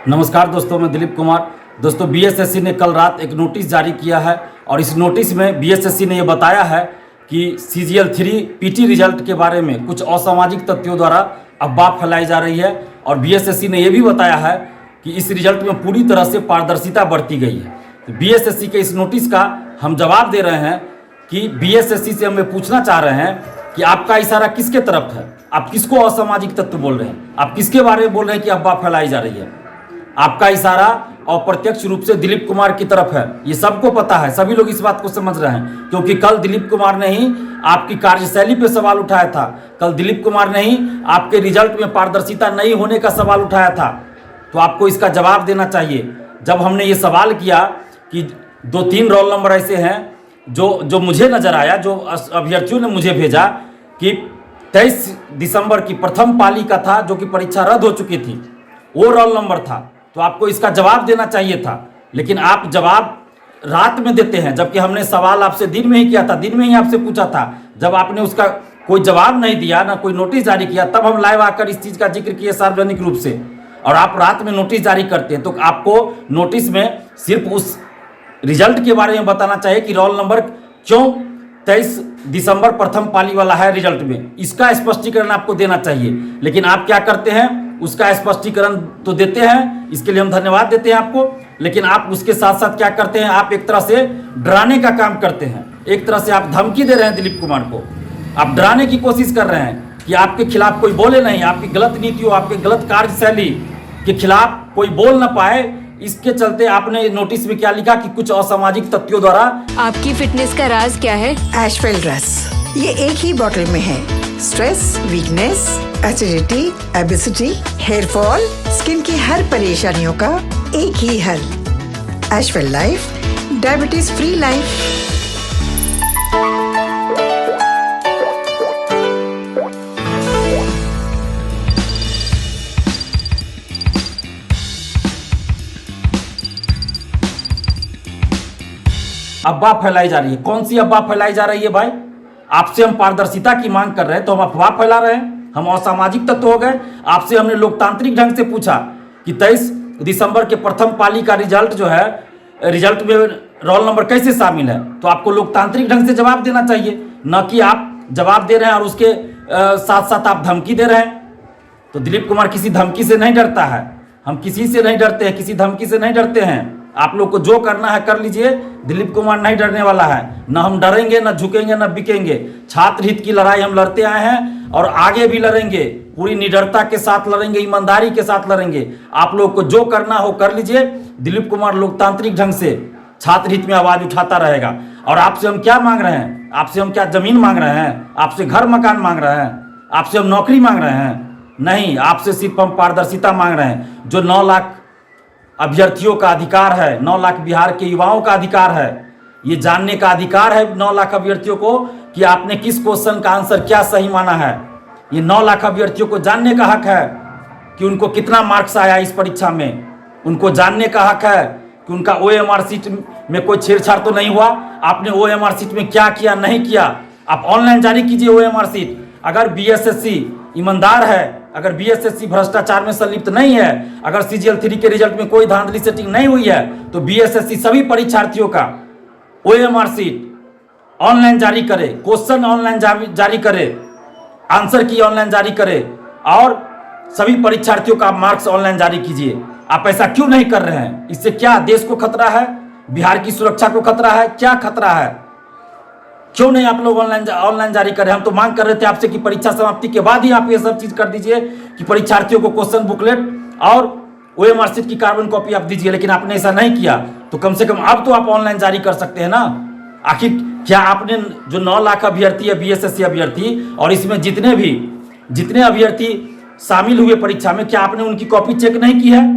नमस्कार दोस्तों, मैं दिलीप कुमार। दोस्तों, बीएसएससी ने कल रात एक नोटिस जारी किया है और इस नोटिस में बीएसएससी ने ये बताया है कि सीजीएल 3 पीटी रिजल्ट के बारे में कुछ असामाजिक तत्वों द्वारा अफवाह फैलाई जा रही है। और बीएसएससी ने यह भी बताया है कि इस रिजल्ट में पूरी तरह से पारदर्शिता बरती गई है। तो बीएसएससी के इस नोटिस का हम जवाब दे रहे हैं कि बीएसएससी से हम पूछना चाह रहे हैं कि आपका इशारा किसके तरफ है? आप किसको असामाजिक तत्व बोल रहे हैं? आप किसके बारे में बोल रहे हैं कि अफवाह फैलाई जा रही है? आपका इशारा अप्रत्यक्ष रूप से दिलीप कुमार की तरफ है। ये सबको पता है, सभी लोग इस बात को समझ रहे हैं, क्योंकि कल दिलीप कुमार ने ही आपकी कार्यशैली पे सवाल उठाया था। कल दिलीप कुमार ने ही आपके रिजल्ट में पारदर्शिता नहीं होने का सवाल उठाया था। तो आपको इसका जवाब देना चाहिए। जब हमने ये सवाल किया कि 2-3 रोल नंबर ऐसे हैं जो मुझे नजर आया, जो अभ्यर्थियों ने मुझे भेजा कि 23 दिसंबर की प्रथम पाली का था, जो कि परीक्षा रद्द हो चुकी थी, वो रोल नंबर था। तो आपको इसका जवाब देना चाहिए था, लेकिन आप जवाब रात में देते हैं, जबकि हमने सवाल आपसे दिन में ही किया था, दिन में ही आपसे पूछा था। जब आपने उसका कोई जवाब नहीं दिया, ना कोई नोटिस जारी किया, तब हम लाइव आकर इस चीज़ का जिक्र किए सार्वजनिक रूप से। और आप रात में नोटिस जारी करते हैं, तो आपको नोटिस में सिर्फ उस रिजल्ट के बारे में बताना चाहिए कि रोल नंबर क्यों 23 दिसंबर प्रथम पाली वाला है रिजल्ट में, इसका स्पष्टीकरण आपको देना चाहिए। लेकिन आप क्या करते हैं, उसका स्पष्टीकरण तो देते हैं, इसके लिए हम धन्यवाद देते हैं आपको, लेकिन आप उसके साथ साथ क्या करते हैं, आप एक तरह से डराने का काम करते हैं। एक तरह से आप धमकी दे रहे हैं दिलीप कुमार को, आप डराने की कोशिश कर रहे हैं कि आपके खिलाफ कोई बोले नहीं, आपकी गलत नीतियों, आपके गलत कार्यशैली के खिलाफ कोई बोल ना पाए। इसके चलते आपने नोटिस में क्या लिखा कि कुछ असामाजिक तत्वों द्वारा। आपकी फिटनेस का राज क्या है? एशवेल ड्रेस, ये एक ही बोतल में है। Stress, weakness, acidity, obesity, hair fall, skin की हर परेशानियों का एक ही हल। एशवेल लाइफ, डायबिटीज फ्री लाइफ। अफवाह फैलाई जा रही है। कौन सी अफवाह फैलाई जा रही है भाई? आपसे हम पारदर्शिता की मांग कर रहे हैं तो हम अफवाह फैला रहे हैं? हम असामाजिक तत्व हो गए? आपसे हमने लोकतांत्रिक ढंग से पूछा कि 23 दिसंबर के प्रथम पाली का रिजल्ट जो है, रिजल्ट में रोल नंबर कैसे शामिल है? तो आपको लोकतांत्रिक ढंग से जवाब देना चाहिए, न कि आप जवाब दे रहे हैं और उसके साथ साथ आप धमकी दे रहे हैं। तो दिलीप कुमार किसी धमकी से नहीं डरता है, हम किसी से नहीं डरते हैं, किसी धमकी से नहीं डरते हैं। आप लोग को जो करना है कर लीजिए, दिलीप कुमार नहीं डरने वाला है। न हम डरेंगे, न झुकेंगे, न बिकेंगे। छात्र हित की लड़ाई हम लड़ते आए हैं और आगे भी लड़ेंगे, पूरी निडरता के साथ लड़ेंगे, ईमानदारी के साथ लड़ेंगे। आप लोग को जो करना हो कर लीजिए। दिलीप कुमार लोकतांत्रिक ढंग से छात्र हित में आवाज उठाता रहेगा। और आपसे हम क्या मांग रहे हैं? आपसे हम क्या जमीन मांग रहे हैं? आपसे घर मकान मांग रहे हैं? आपसे हम नौकरी मांग रहे हैं? नहीं, आपसे सिर्फ हम पारदर्शिता मांग रहे हैं। जो 9 लाख अभ्यर्थियों का अधिकार है, 9 लाख बिहार के युवाओं का अधिकार है, ये जानने का अधिकार है 9 लाख अभ्यर्थियों को कि आपने किस क्वेश्चन का आंसर क्या सही माना है। ये 9 लाख अभ्यर्थियों को जानने का हक है कि उनको कितना मार्क्स आया इस परीक्षा में। उनको जानने का हक है कि उनका ओएमआर सीट में कोई छेड़छाड़ तो नहीं हुआ। आपने ओएमआर सीट में क्या किया, नहीं किया। आप ऑनलाइन जारी कीजिए ओएमआर सीट। अगर बीएसएससी ईमानदार है, अगर बीएसएससी भ्रष्टाचार में संलिप्त नहीं है, अगर सीजीएल 3 के रिजल्ट में कोई धांधली सेटिंग नहीं हुई है, तो बीएसएससी सभी परीक्षार्थियों का ओएमआर सीट ऑनलाइन जारी करे, क्वेश्चन ऑनलाइन जारी करे, आंसर की ऑनलाइन जारी करे और सभी परीक्षार्थियों का मार्क्स ऑनलाइन जारी कीजिए। आप ऐसा क्यों नहीं कर रहे हैं? इससे क्या देश को खतरा है? बिहार की सुरक्षा को खतरा है? क्या खतरा है? क्यों नहीं आप लोग ऑनलाइन जारी कर रहे हैं? हम तो मांग कर रहे थे आपसे कि परीक्षा समाप्ति के बाद ही आप ये सब चीज कर दीजिए कि परीक्षार्थियों को क्वेश्चन बुकलेट और ओएमआर सीट की कार्बन कॉपी आप दीजिए, लेकिन आपने ऐसा नहीं किया। तो कम से कम अब तो आप ऑनलाइन जारी कर सकते हैं ना। आखिर क्या आपने जो 9 लाख अभ्यर्थी है बीएसएससी अभ्यर्थी, और इसमें जितने अभ्यर्थी शामिल हुए परीक्षा में, क्या आपने उनकी कॉपी चेक नहीं की है?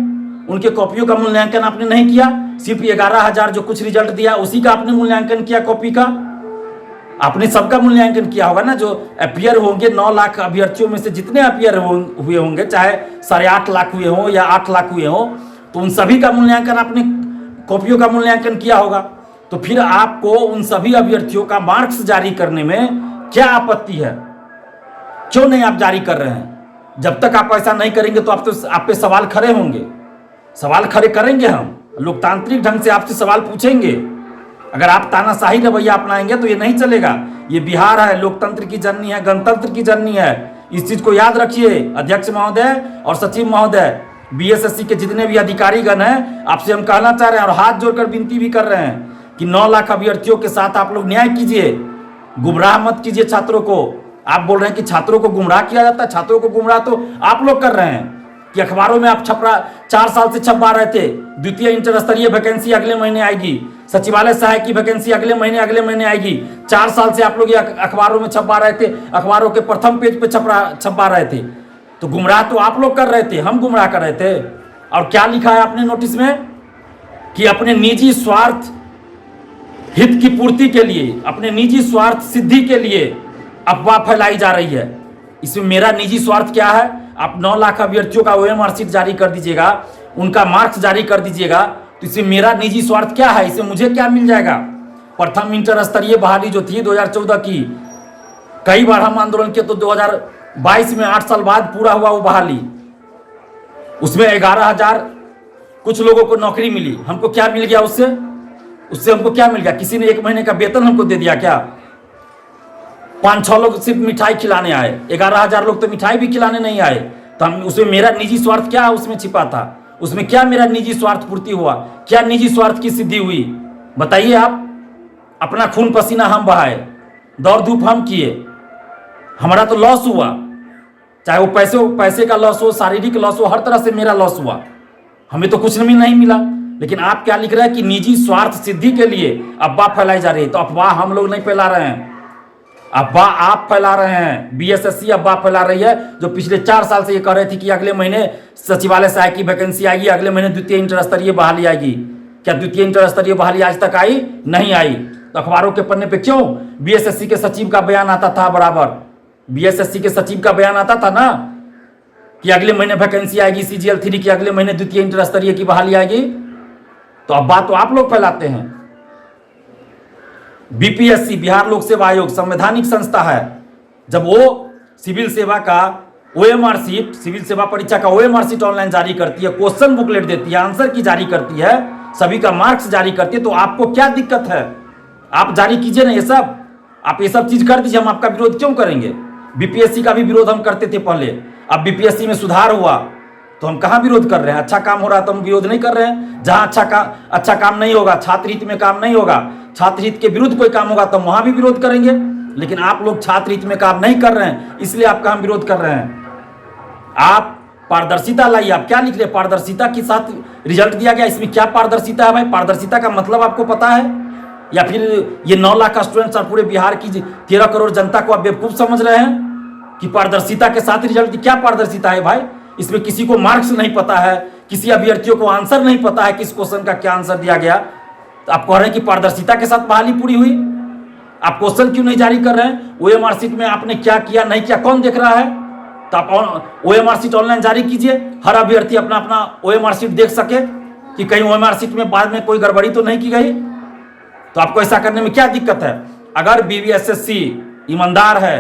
उनके कॉपियों का मूल्यांकन आपने नहीं किया? सिर्फ 11,000 जो कुछ रिजल्ट दिया उसी का आपने मूल्यांकन किया, कॉपी का? आपने सबका मूल्यांकन किया होगा ना। जो अपियर होंगे 9 लाख अभ्यर्थियों में से जितने अपियर हुए होंगे, चाहे 8.5 लाख हुए हों या 8 लाख हुए हों, तो उन सभी का मूल्यांकन आपने, कॉपियों का मूल्यांकन किया होगा। तो फिर आपको उन सभी अभ्यर्थियों का मार्क्स जारी करने में क्या आपत्ति है? क्यों नहीं आप जारी कर रहे हैं? जब तक आप ऐसा नहीं करेंगे तो आप पे सवाल खड़े होंगे। सवाल खड़े करेंगे, हम लोकतांत्रिक ढंग से आपसे सवाल पूछेंगे। अगर आप तानाशाही रवैया अपनाएंगे तो ये नहीं चलेगा। ये बिहार है, लोकतंत्र की जननी है, गणतंत्र की जननी है। इस चीज को याद रखिए अध्यक्ष महोदय और सचिव महोदय। बीएसएससी के जितने भी अधिकारीगण हैं, आपसे हम कहना चाह रहे हैं और हाथ जोड़कर विनती भी कर रहे हैं कि 9 लाख अभ्यर्थियों के साथ आप लोग न्याय कीजिए, गुमराह मत कीजिए छात्रों को। आप बोल रहे हैं कि छात्रों को गुमराह किया जाता है, छात्रों को गुमराह तो आप लोग कर रहे हैं कि अखबारों में आप 4 साल से छपवा रहे थे, द्वितीय इंटर स्तरीय वैकेंसी अगले महीने आएगी, सचिवालय सहायक की वैकेंसी अगले महीने आएगी। 4 साल से आप लोग ये अखबारों में छपवा रहे थे, अखबारों के प्रथम पेज पे छपवा रहे थे। तो गुमराह तो आप लोग कर रहे थे, हम गुमराह कर रहे थे। और क्या लिखा है आपने नोटिस में कि अपने निजी स्वार्थ हित की पूर्ति के लिए, अपने निजी स्वार्थ सिद्धि के लिए अफवाह फैलाई जा रही है। इसमें मेरा निजी स्वार्थ क्या है? आप 9 लाख अभ्यर्थियों का ओएमआर शीट जारी कर दीजिएगा, उनका मार्क्स जारी कर दीजिएगा, तो इसमें मेरा निजी स्वार्थ क्या है? इसमें मुझे क्या मिल जाएगा? प्रथम इंटर स्तरीय बहाली जो थी 2014 की, कई बार हम आंदोलन किए, तो 2022 में 8 साल बाद पूरा हुआ वो बहाली। उसमें 11,000 कुछ लोगों को नौकरी मिली। हमको क्या मिल गया उससे हमको क्या मिल गया? किसी ने 1 महीने का वेतन हमको दे दिया क्या? 5-6 लोग सिर्फ मिठाई खिलाने आए, 11,000 लोग तो मिठाई भी खिलाने नहीं आए। तो हम उसमें मेरा निजी स्वार्थ क्या उसमें छिपा था? उसमें क्या मेरा निजी स्वार्थ पूर्ति हुआ? क्या निजी स्वार्थ की सिद्धि हुई? बताइए आप। अपना खून पसीना हम बहाए, दौड़ धूप हम किए, हमारा तो लॉस हुआ, चाहे वो पैसे का लॉस हो, शारीरिक लॉस हो, हर तरह से मेरा लॉस हुआ। हमें तो कुछ नहीं मिला। लेकिन आप क्या लिख रहे हैं कि निजी स्वार्थ सिद्धि के लिए अफवाह फैलाई जा रही है। तो अफवाह हम लोग नहीं फैला रहे हैं, अफवाह आप फैला रहे हैं। बीएसएससी अफवाह फैला रही है, जो पिछले 4 साल से ये कह रही थी कि अगले महीने सचिवालय सहायक की वैकेंसी आएगी, अगले महीने द्वितीय इंटर स्तरीय बहाली आएगी। क्या द्वितीय इंटर स्तरीय बहाली आज तक आई? नहीं आई। तो अखबारों के पन्ने पे क्यों बीएसएससी के सचिव का बयान आता था? बराबर बीएसएससी के सचिव का बयान आता था ना कि अगले महीने वैकेंसी आएगी CGL 3 की, अगले महीने द्वितीय इंटर स्तरीय की बहाली आएगी। तो अब बात तो आप लोग फैलाते हैं। बीपीएससी बिहार लोक सेवा आयोग संवैधानिक संस्था है। जब वो सिविल सेवा का ओएमआर शीट, सिविल सेवा परीक्षा का ओएमआर शीट ऑनलाइन जारी करती है, क्वेश्चन बुकलेट देती है, आंसर की जारी करती है, सभी का मार्क्स जारी करती है, तो आपको क्या दिक्कत है? आप जारी कीजिए ना ये सब, आप ये सब चीज कर दीजिए। हम आपका विरोध क्यों करेंगे? बीपीएससी का भी विरोध हम करते थे पहले, अब बीपीएससी में सुधार हुआ तो हम कहाँ विरोध कर रहे हैं? अच्छा काम हो रहा है तो हम विरोध नहीं कर रहे हैं। जहां अच्छा काम नहीं होगा, छात्र हित में काम नहीं होगा, छात्र हित के विरुद्ध कोई काम होगा तो हम वहां भी विरोध करेंगे। लेकिन आप लोग छात्र हित में काम नहीं कर रहे हैं, इसलिए आपका हम विरोध कर रहे हैं। आप पारदर्शिता लाइए। आप क्या लिख रहे हैं? पारदर्शिता के साथ रिजल्ट दिया गया। इसमें क्या पारदर्शिता है भाई? पारदर्शिता का मतलब आपको पता है? या फिर ये 9 लाख का स्टूडेंट्स और पूरे बिहार की 13 करोड़ जनता को आप बेवकूफ समझ रहे हैं कि पारदर्शिता के साथ रिजल्ट? क्या पारदर्शिता है भाई? इसमें किसी को मार्क्स नहीं पता है, किसी अभ्यर्थियों को आंसर नहीं पता है, किस क्वेश्चन का क्या आंसर दिया गया, तो आप कह रहे हैं कि पारदर्शिता के साथ बहाली पूरी हुई। आप क्वेश्चन क्यों नहीं जारी कर रहे हैं? ओएमआर शीट में आपने क्या किया नहीं किया कौन देख रहा है? तो आप ओएमआर शीट ऑनलाइन जारी कीजिए, हर अभ्यर्थी अपना अपना ओएमआर शीट देख सके कि कहीं ओएमआर शीट में बाद में कोई गड़बड़ी तो नहीं की गई। तो आपको ऐसा करने में क्या दिक्कत है? अगर बीएसएससी ईमानदार है,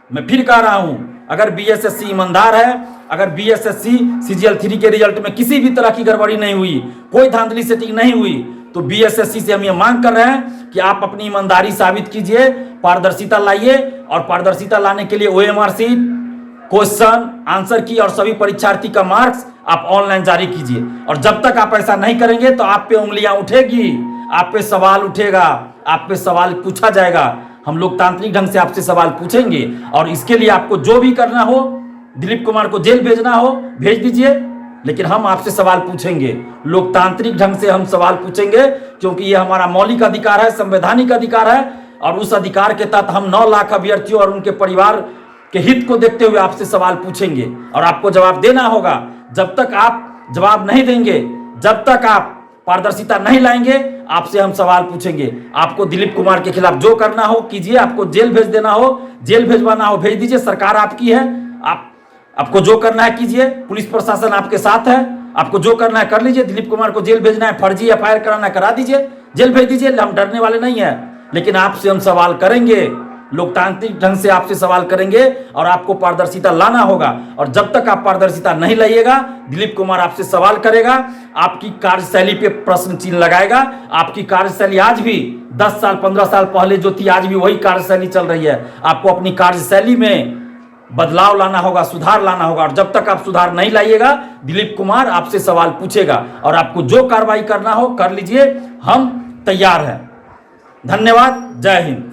मैं फिर कह रहा हूं, अगर बीएसएससी ईमानदार है, अगर बीएसएससी CGL 3 के रिजल्ट में किसी भी तरह की गड़बड़ी नहीं हुई, कोई धांधली सेटिंग नहीं हुई, तो बीएसएससी से हम ये मांग कर रहे हैं कि आप अपनी ईमानदारी साबित कीजिए, पारदर्शिता लाइए। और पारदर्शिता लाने के लिए ओएमआर शीट, क्वेश्चन आंसर की और सभी परीक्षार्थी का मार्क्स आप ऑनलाइन जारी कीजिए। और जब तक आप ऐसा नहीं करेंगे तो आप पे उंगलियां उठेगी, आप पे सवाल उठेगा, आप पे सवाल पूछा जाएगा। हम लोकतांत्रिक ढंग से आपसे सवाल पूछेंगे और इसके लिए आपको जो भी करना हो, दिलीप कुमार को जेल भेजना हो भेज दीजिए, लेकिन हम आपसे सवाल पूछेंगे, लोकतांत्रिक ढंग से हम सवाल पूछेंगे, क्योंकि ये हमारा मौलिक अधिकार है, संवैधानिक अधिकार है। और उस अधिकार के तहत हम 9 लाख अभ्यर्थियों और उनके परिवार के हित को देखते हुए आपसे सवाल पूछेंगे और आपको जवाब देना होगा। जब तक आप जवाब नहीं देंगे, जब तक आप पारदर्शिता नहीं लाएंगे, आपसे हम सवाल पूछेंगे। आपको दिलीप कुमार के खिलाफ जो करना हो कीजिए, आपको जेल भेज देना हो, जेल भेजवाना हो भेज दीजिए, सरकार आपकी है। आपको जो करना है कीजिए, पुलिस प्रशासन आपके साथ है, आपको जो करना है कर लीजिए। दिलीप कुमार को जेल भेजना है, फर्जी FIR कराना है करा दीजिए, जेल भेज दीजिए, हम डरने वाले नहीं है। लेकिन आपसे हम सवाल करेंगे लोकतांत्रिक ढंग से आपसे सवाल करेंगे और आपको पारदर्शिता लाना होगा। और जब तक आप पारदर्शिता नहीं लाइएगा, दिलीप कुमार आपसे सवाल करेगा, आपकी कार्यशैली पे प्रश्न चिन्ह लगाएगा। आपकी कार्यशैली आज भी 10 साल 15 साल पहले जो थी, आज भी वही कार्यशैली चल रही है। आपको अपनी कार्यशैली में बदलाव लाना होगा, सुधार लाना होगा। और जब तक आप सुधार नहीं लाइएगा, दिलीप कुमार आपसे सवाल पूछेगा और आपको जो कार्रवाई करना हो कर लीजिए, हम तैयार हैं। धन्यवाद। जय हिंद।